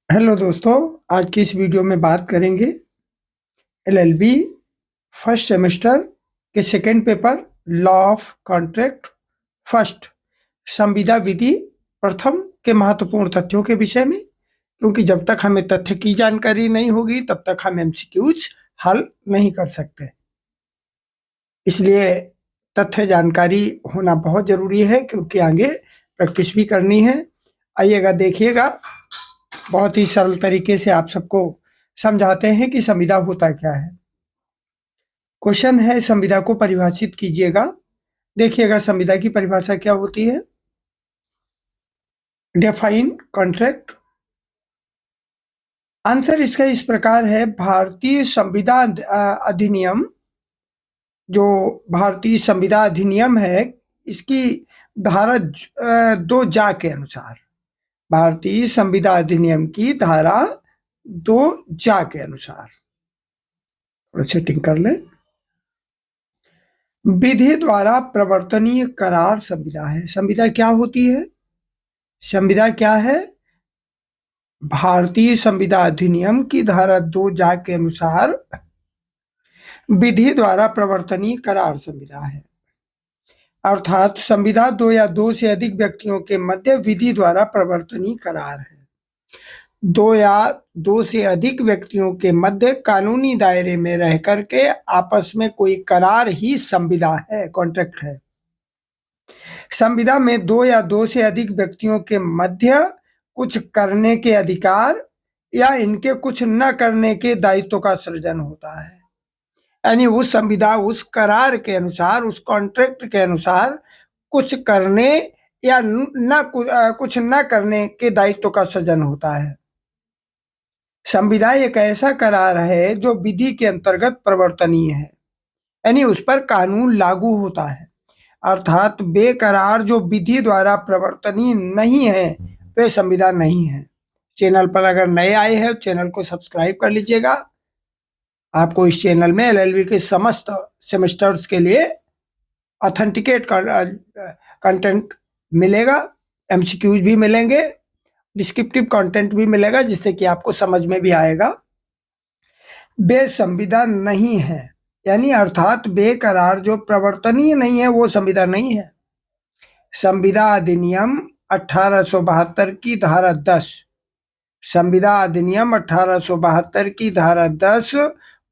Hello दोस्तों, आज की इस वीडियो में बात करेंगे एलएलबी फर्स्ट सेमेस्टर के second paper law of contract first संविदा विधि प्रथम के महत्वपूर्ण तथ्यों के विषय में। क्योंकि जब तक हमें तथ्य की जानकारी नहीं होगी तब तक हम एमसीक्यूज हल नहीं कर सकते। इसलिए तथ्य जानकारी होना बहुत जरूरी है, क्योंकि आगे प्रैक्टिस भी करनी है। आइएगा, देखिएगा, बहुत ही सरल तरीके से आप सबको समझाते हैं कि संविदा होता क्या है। क्वेश्चन है, संविदा को परिभाषित कीजिएगा। देखिएगा, संविदा की परिभाषा क्या होती है। Define contract. आंसर इसका इस प्रकार है, भारतीय संविदा अधिनियम, जो भारतीय संविदा अधिनियम है, इसकी धारा 2 के अनुसार, भारतीय संविदा अधिनियम की धारा 2 के अनुसार, थोड़ा सेटिंग कर लें, विधि द्वारा प्रवर्तनीय करार संविदा है। संविदा क्या होती है? संविदा क्या है? भारतीय संविदा अधिनियम की धारा 2 के अनुसार विधि द्वारा प्रवर्तनीय करार संविदा है। अर्थात संविदा 2 या 2 से अधिक व्यक्तियों के मध्य विधि द्वारा प्रवर्तनीय करार है। 2 या 2 से अधिक व्यक्तियों के मध्य कानूनी दायरे में रह करके आपस में कोई करार ही संविदा है, कॉन्ट्रैक्ट है। संविदा में 2 या 2 से अधिक व्यक्तियों के मध्य कुछ करने के अधिकार या इनके कुछ न करने के दायित्व का सृजन होता है। यानी उस संविदा, उस करार के अनुसार, उस कॉन्ट्रैक्ट के अनुसार कुछ करने या कुछ न करने के दायित्व का सृजन होता है। संविदा एक ऐसा करार है जो विधि के अंतर्गत प्रवर्तनीय है, यानी उस पर कानून लागू होता है। अर्थात बेकरार जो विधि द्वारा प्रवर्तनीय नहीं है वे संविदा नहीं है। चैनल पर अगर नए आए हैं तो चैनल को सब्सक्राइब कर लीजिएगा। आपको इस चैनल में एलएलबी के समस्त सेमेस्टर्स के लिए ऑथेंटिकेट कंटेंट मिलेगा, एमसीक्यूज भी मिलेंगे, डिस्क्रिप्टिव कंटेंट भी मिलेगा, जिससे कि आपको समझ में भी आएगा। बेसंविदा नहीं है, यानी अर्थात बेकरार जो प्रवर्तनीय नहीं है वो संविदा नहीं है। संविदा अधिनियम 1872 की धारा 10, संविदा अधिनियम 1872 की धारा 10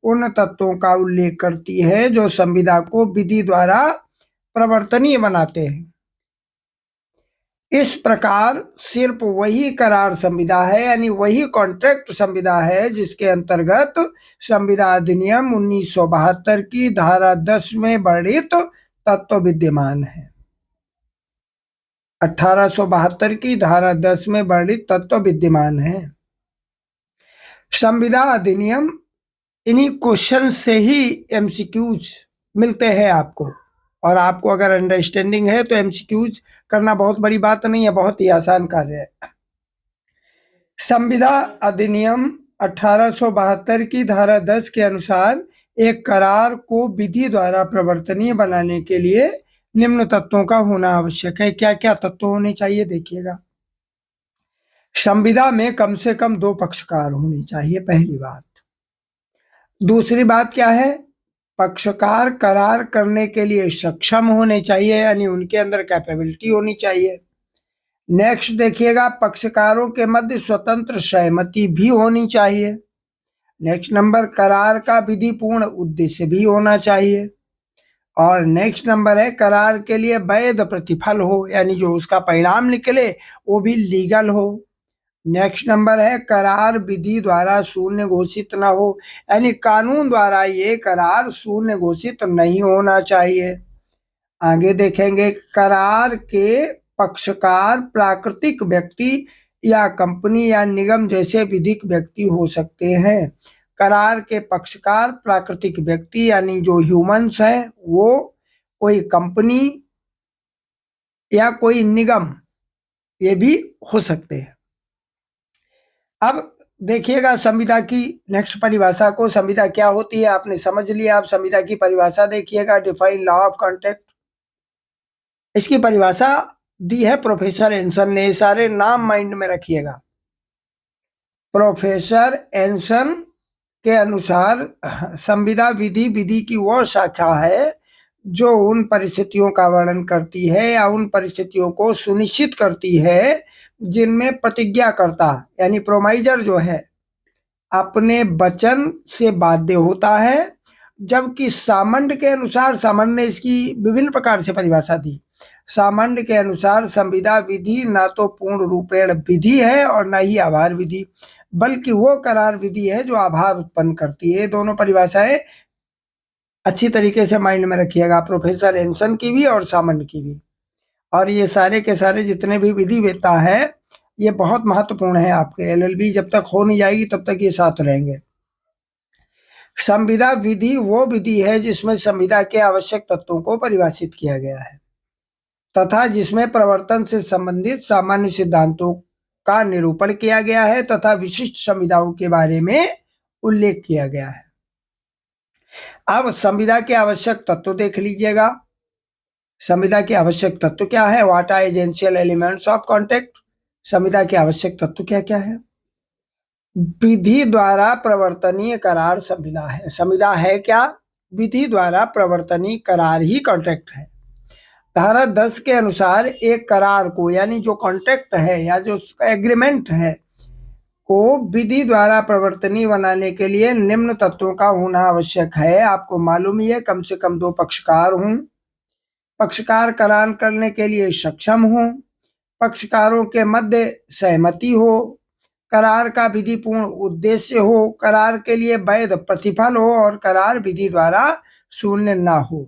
उन तत्वों का उल्लेख करती है जो संविदा को विधि द्वारा प्रवर्तनीय बनाते हैं। इस प्रकार सिर्फ वही करार संविदा है, यानी वही कॉन्ट्रैक्ट संविदा है जिसके अंतर्गत संविदा अधिनियम 1972 की धारा 10 में वर्णित तत्व विद्यमान है। 1872 की धारा 10 में वर्णित तत्व विद्यमान है। संविदा अधिनियम, इन्हीं क्वेश्चन से ही एमसीक्यूज मिलते हैं आपको, और आपको अगर अंडरस्टैंडिंग है तो एमसीक्यूज करना बहुत बड़ी बात नहीं है, बहुत ही आसान कार्य है। संविदा अधिनियम 1872 की धारा 10 के अनुसार एक करार को विधि द्वारा प्रवर्तनीय बनाने के लिए निम्न तत्वों का होना आवश्यक है। क्या क्या तत्व होने चाहिए, देखिएगा। संविदा में कम से कम 2 पक्षकार होने चाहिए, पहली बात। दूसरी बात क्या है? पक्षकार करार करने के लिए सक्षम होने चाहिए, यानी उनके अंदर कैपेबिलिटी होनी चाहिए। नेक्स्ट देखिएगा, पक्षकारों के मध्य स्वतंत्र सहमति भी होनी चाहिए। नेक्स्ट नंबर, करार का विधिपूर्ण उद्देश्य भी होना चाहिए। और नेक्स्ट नंबर है, करार के लिए वैध प्रतिफल हो, यानी जो उसका परिणाम निकले वो भी लीगल हो। नेक्स्ट नंबर है, करार विधि द्वारा शून्य घोषित ना हो, यानी कानून द्वारा ये करार शून्य घोषित नहीं होना चाहिए। आगे देखेंगे, करार के पक्षकार प्राकृतिक व्यक्ति या कंपनी या निगम जैसे विधिक व्यक्ति हो सकते हैं। करार के पक्षकार प्राकृतिक व्यक्ति यानी जो ह्यूमंस है, वो कोई कंपनी या कोई निगम, ये भी हो सकते हैं। अब देखिएगा संविदा की नेक्स्ट परिभाषा को। संविदा क्या होती है आपने समझ लिया। आप संविदा की परिभाषा देखिएगा, डिफाइन लॉ ऑफ कॉन्ट्रैक्ट। इसकी परिभाषा दी है प्रोफेसर एंसन ने, सारे नाम माइंड में रखिएगा। प्रोफेसर एंसन के अनुसार संविदा विधि विधि की वह शाखा है जो उन परिस्थितियों का वर्णन करती है या उन परिस्थितियों को सुनिश्चित करती है जिनमें प्रतिज्ञाकर्ता यानी प्रोमाइजर जो है अपने वचन से बाध्य होता है, जबकि सामंड के अनुसार, सामंड ने इसकी विभिन्न प्रकार से परिभाषा दी। सामंड के अनुसार संविदा विधि न तो पूर्ण रूपेण विधि है और न ही आभार विधि, बल्कि वो करार विधि है जो आभार उत्पन्न करती है। दोनों परिभाषाएं अच्छी तरीके से माइंड में रखिएगा, प्रोफेसर एंसन की भी और सामंड की भी। और ये सारे के सारे जितने भी विधि वेत्ता है ये बहुत महत्वपूर्ण है। आपके एलएलबी जब तक हो नहीं जाएगी तब तक ये साथ रहेंगे। संविदा विधि वो विधि है जिसमें संविदा के आवश्यक तत्वों को परिभाषित किया गया है तथा जिसमें प्रवर्तन से संबंधित सामान्य सिद्धांतों का निरूपण किया गया है तथा विशिष्ट संविदाओं के बारे में उल्लेख किया गया है। अब संविदा के आवश्यक तत्व देख लीजिएगा। संविदा के आवश्यक तत्व क्या है? What are essential elements of contract. संविदा के आवश्यक तत्व क्या क्या है? विधि द्वारा प्रवर्तनीय करार संविदा है। संविदा है क्या? विधि द्वारा प्रवर्तनीय करार ही कॉन्ट्रैक्ट है। धारा 10 के अनुसार एक करार को यानी जो कॉन्ट्रैक्ट है या जो एग्रीमेंट है को विधि द्वारा प्रवर्तनीय बनाने के लिए निम्न तत्वों का होना आवश्यक है। आपको मालूम ही है, कम से कम 2 पक्षकार हों, पक्षकार करार करने के लिए सक्षम हों, पक्षकारों के मध्य सहमति हो, करार का विधिपूर्ण उद्देश्य हो, करार के लिए वैध प्रतिफल हो और करार विधि द्वारा शून्य ना हो।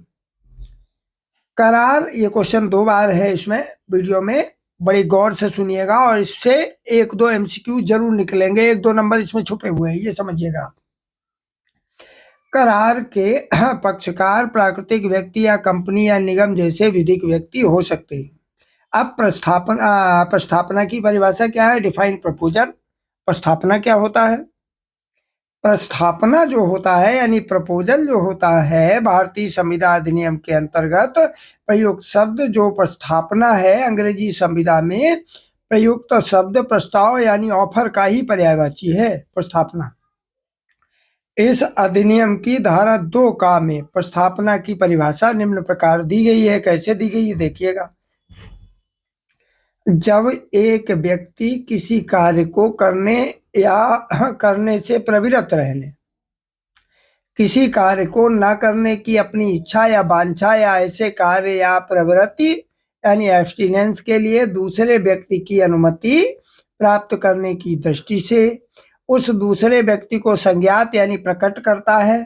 करार, ये क्वेश्चन 2 बार है इसमें वीडियो में, बड़ी गौर से सुनिएगा और इससे 1-2 एमसीक्यू जरूर निकलेंगे। 1-2 नंबर इसमें छुपे हुए हैं, ये समझिएगा। करार के पक्षकार प्राकृतिक व्यक्ति या कंपनी या निगम जैसे विधिक व्यक्ति हो सकते हैं। अब प्रस्थापना की परिभाषा क्या है? Define proposal. प्रस्थापना क्या होता है? प्रस्थापना जो होता है यानी प्रपोजल जो होता है, भारतीय संविदा अधिनियम के अंतर्गत प्रयुक्त शब्द जो प्रस्थापना है, अंग्रेजी संविदा में प्रयुक्त शब्द प्रस्ताव यानी ऑफर का ही पर्यायवाची है प्रस्थापना। इस अधिनियम की धारा 2 का में प्रस्थापना की परिभाषा निम्न प्रकार दी गई है। कैसे दी गई है देखिएगा। जब एक व्यक्ति किसी कार्य को करने या करने से प्रवृत्त रहने, किसी कार्य को न करने की अपनी इच्छा या वांछा या ऐसे कार्य या प्रवृत्ति यानी एब्स्टिनेंस के लिए दूसरे व्यक्ति की अनुमति प्राप्त करने की दृष्टि से उस दूसरे व्यक्ति को संज्ञात यानी प्रकट करता है,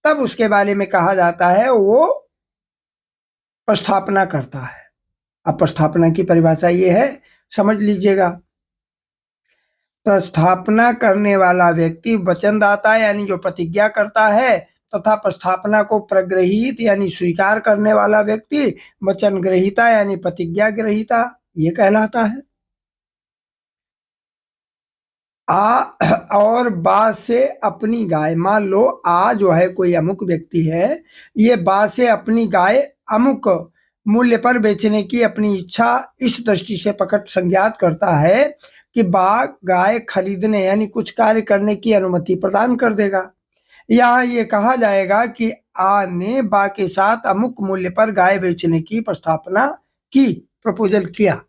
तब उसके बारे में कहा जाता है वो प्रस्थापना करता है। अब प्रस्थापना की परिभाषा ये है, समझ लीजिएगा। प्रस्थापना करने वाला व्यक्ति वचनदाता यानी जो प्रतिज्ञा करता है तथा प्रस्थापना को प्रग्रहित यानी स्वीकार करने वाला व्यक्ति वचन ग्रहीता यानी प्रतिज्ञा ग्रहीता ये कहलाता है। आ और बा से अपनी गाय, मान लो आ जो है कोई अमुक व्यक्ति है, ये बा से अपनी गाय अमुक मूल्य पर बेचने की अपनी इच्छा इस दृष्टि से प्रकट संज्ञात करता है कि बा गाय खरीदने यानी कुछ कार्य करने की अनुमति प्रदान कर देगा। यहाँ ये कहा जाएगा कि आ ने बा के साथ अमुक मूल्य पर गाय बेचने की प्रस्तावना की, प्रपोजल किया।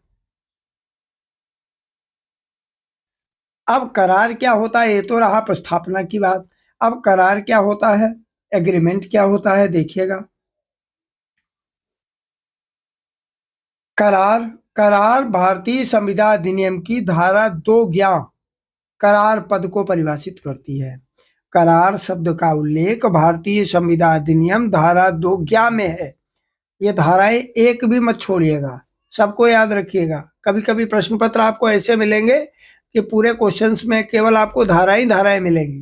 अब करार क्या होता है? ये तो रहा प्रस्थापना की बात। अब करार क्या होता है, एग्रीमेंट क्या होता है देखिएगा। करार भारतीय संविदा अधिनियम की धारा 2 करार पद को परिभाषित करती है। करार शब्द का उल्लेख भारतीय संविदा अधिनियम धारा 2 में है। ये धाराएं एक भी मत छोड़िएगा, सबको याद रखिएगा। कभी कभी प्रश्न पत्र आपको ऐसे मिलेंगे कि पूरे क्वेश्चंस में केवल आपको धाराएं मिलेंगी।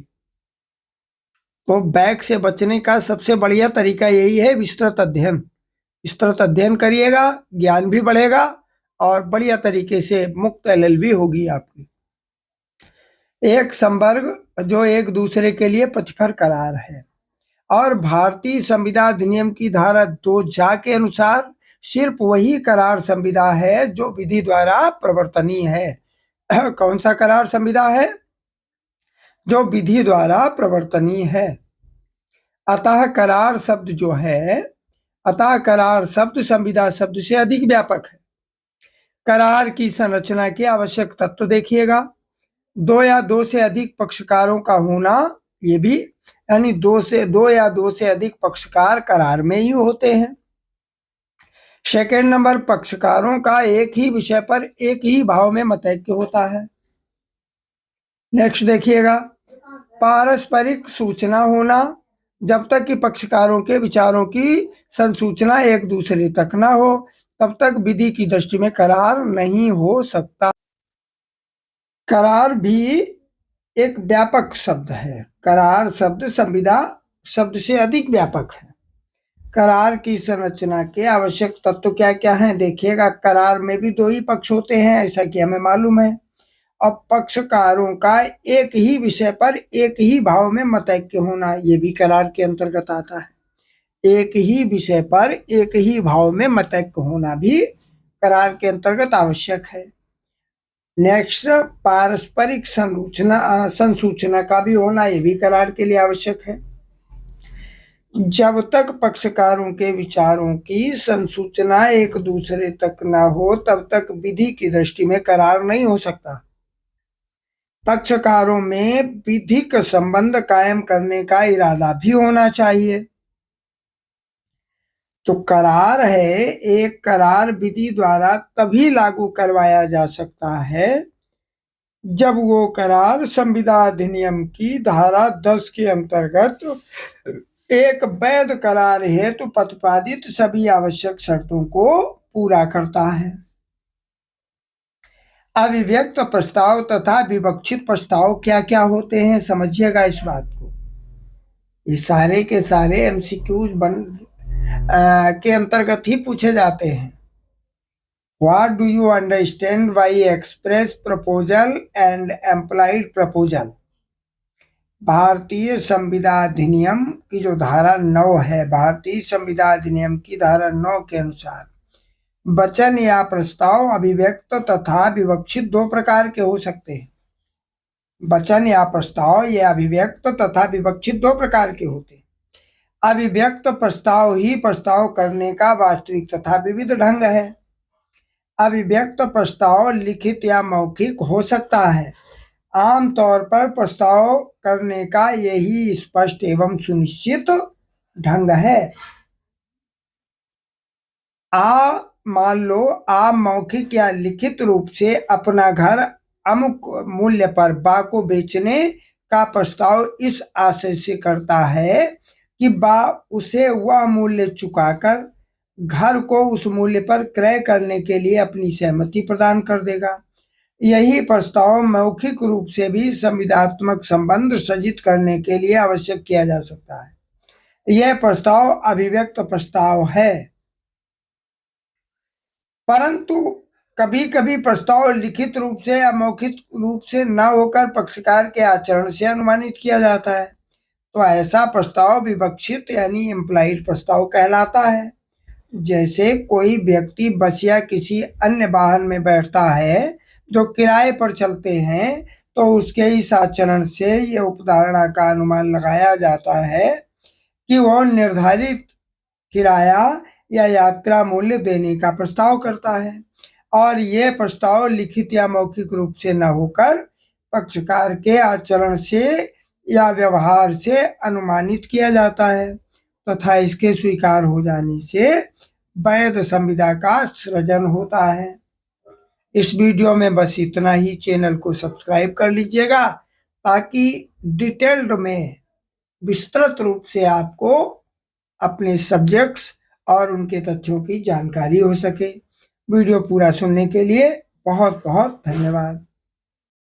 तो बैक से बचने का सबसे बढ़िया तरीका यही है, विस्तृत अध्ययन। विस्तृत अध्ययन करिएगा, ज्ञान भी बढ़ेगा और बढ़िया तरीके से मुक्त एलएलबी होगी आपकी। एक संवर्ग जो एक दूसरे के लिए प्रतिफल करार है और भारतीय संविदा अधिनियम की धारा 2 के अनुसार सिर्फ वही करार संविदा है जो विधि द्वारा प्रवर्तनीय है। कौन सा करार संविदा है? जो विधि द्वारा प्रवर्तनीय है। अतः करार शब्द जो है, अतः करार शब्द संविदा शब्द से अधिक व्यापक है। करार की संरचना के आवश्यक तत्व देखिएगा। दो या दो से अधिक पक्षकारों का होना, ये भी, यानी दो या दो से अधिक पक्षकार करार में ही होते हैं। सेकेंड नंबर, पक्षकारों का एक ही विषय पर एक ही भाव में मतैक्य होता है। नेक्स्ट देखिएगा, पारस्परिक सूचना होना। जब तक कि पक्षकारों के विचारों की संसूचना एक दूसरे तक न हो, तब तक विधि की दृष्टि में करार नहीं हो सकता। करार भी एक व्यापक शब्द है। करार शब्द संविदा शब्द से अधिक व्यापक है। करार की संरचना के आवश्यक तत्व क्या क्या हैं देखिएगा। करार में भी दो ही पक्ष होते हैं, ऐसा कि हमें मालूम है। अब पक्षकारों का एक ही विषय पर एक ही भाव में मतैक्य होना, ये भी करार के अंतर्गत आता है। एक ही विषय पर एक ही भाव में मतैक्य होना भी करार के अंतर्गत आवश्यक है। नेक्स्ट, पारस्परिक संसूचना का भी होना, ये भी करार के लिए आवश्यक है। जब तक पक्षकारों के विचारों की संसूचना एक दूसरे तक न हो, तब तक विधि की दृष्टि में करार नहीं हो सकता। पक्षकारों में विधिक संबंध कायम करने का इरादा भी होना चाहिए। जो करार है, एक करार विधि द्वारा तभी लागू करवाया जा सकता है जब वो करार संविदा अधिनियम की धारा 10 के अंतर्गत एक वैध करार हेतु प्रतिपादित सभी आवश्यक शर्तों को पूरा करता है। अभिव्यक्त प्रस्ताव तथा विवक्षित प्रस्ताव क्या क्या होते हैं, समझिएगा इस बात को। ये सारे के सारे एमसीक्यूज के अंतर्गत ही पूछे जाते हैं। What do you understand by express proposal and implied proposal? भारतीय संविदा अधिनियम की जो धारा 9 है, भारतीय संविदा अधिनियम की धारा 9 के अनुसार वचन या प्रस्ताव अभिव्यक्त तथा विवक्षित दो प्रकार के हो सकते हैं। वचन या प्रस्ताव ये अभिव्यक्त तथा विवक्षित दो प्रकार के होते हैं। अभिव्यक्त प्रस्ताव ही प्रस्ताव करने का वास्तविक तथा विविध ढंग है। अभिव्यक्त प्रस्ताव लिखित या मौखिक हो सकता है। आमतौर पर प्रस्ताव करने का यही स्पष्ट एवं सुनिश्चित ढंग है। मान लो आप मौखिक या लिखित रूप से अपना घर अमुक मूल्य पर बा को बेचने का प्रस्ताव इस आशय से करता है कि बा उसे वह मूल्य चुकाकर घर को उस मूल्य पर क्रय करने के लिए अपनी सहमति प्रदान कर देगा। यही प्रस्ताव मौखिक रूप से भी संविदात्मक संबंध सृजित करने के लिए आवश्यक किया जा सकता है। यह प्रस्ताव अभिव्यक्त प्रस्ताव है। परंतु कभी कभी प्रस्ताव लिखित रूप से या मौखिक रूप से न होकर पक्षकार के आचरण से अनुमानित किया जाता है, तो ऐसा प्रस्ताव विवक्षित यानी इम्प्लाइड प्रस्ताव कहलाता है। जैसे कोई व्यक्ति बस या किसी अन्य वाहन में बैठता है जो किराए पर चलते हैं, तो उसके इस आचरण से यह उपधारणा का अनुमान लगाया जाता है कि वह निर्धारित किराया या यात्रा मूल्य देने का प्रस्ताव करता है, और यह प्रस्ताव लिखित या मौखिक रूप से न होकर पक्षकार के आचरण से या व्यवहार से अनुमानित किया जाता है तथा इसके स्वीकार हो जाने से वैध संविदा का सृजन होता है। इस वीडियो में बस इतना ही। चैनल को सब्सक्राइब कर लीजिएगा ताकि डिटेल्ड में विस्तृत रूप से आपको अपने सब्जेक्ट्स और उनके तथ्यों की जानकारी हो सके। वीडियो पूरा सुनने के लिए बहुत बहुत धन्यवाद।